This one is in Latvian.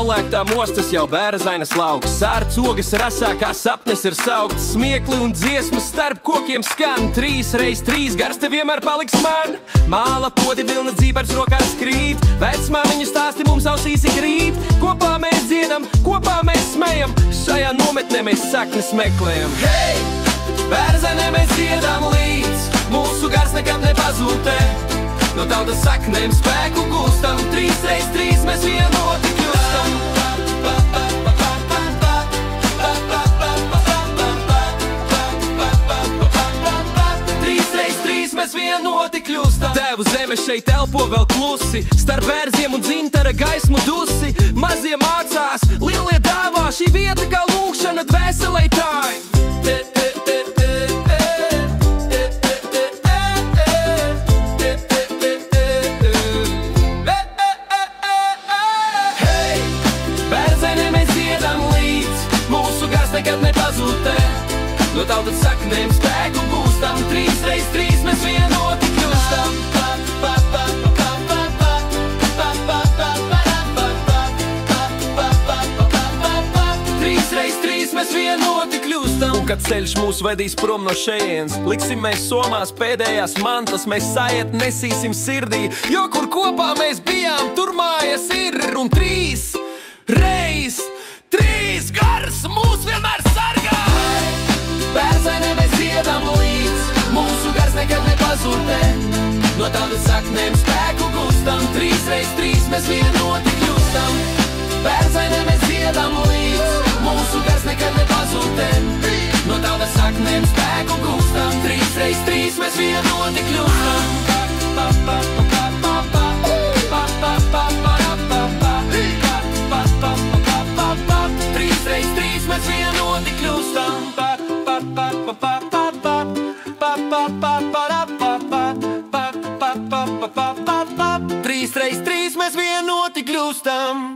Saulēktā mostas jau bērzainas lauks, sārts ogas rasā kā sapnis ir saukts, smiekli un dziesmas starp kokiem skan, 3x3 gars te vienmēr paliks man. Māla podi vilna dzīpars rokās krīt, vecmāmiņu stāsti mums ausīs ik rīt. Kopā mēs dziedam, kopā mēs smējam, šajā nometnē mēs saknes meklējam. Hei! Bērzenē mēs dziedam līdz, mūsu gars nekad nepazūtē. No tautas saknēm spēku gūstam, 3x3 mēs vienoti kļūstam. 3x3 mēs vienoti kļūstam. Devu zeme šeit elpo vēl klusi, starp vērziem un dzintara gaismu dusi. Mazie mācās, lielie dāvā, šī vieta kā lūkšana dvēselei tāj. Nekad nepazūtē, no tautas saknēm spēku gūstam, 3x3 mēs vienoti kļūstam. 3x3 mēs vienoti kļūstam. Un kad ceļš mūs vedīs prom no šejienes, liksim mēs somās pēdējās mantas, mēs sajiet nesīsim sirdī, jo kur kopā mēs bijām, tur mājas ir. Un 3x3 gars mūs vienmēr sargā. Bērzenē mēs dziedam līdz, mūsu gars nekad nepazūtē. No tautas saknēm spēku gūstam, 3x3 mēs vienoti kļūstam. Bērzenē mēs dziedam līdz, mūsu gars nekad nepazūtē. No tautas saknēm spēku gūstam, 3x3 mēs vienoti kļūstam. 3x3 mēs vienoti kļūstam. 3x3 mēs vienoti kļūstam.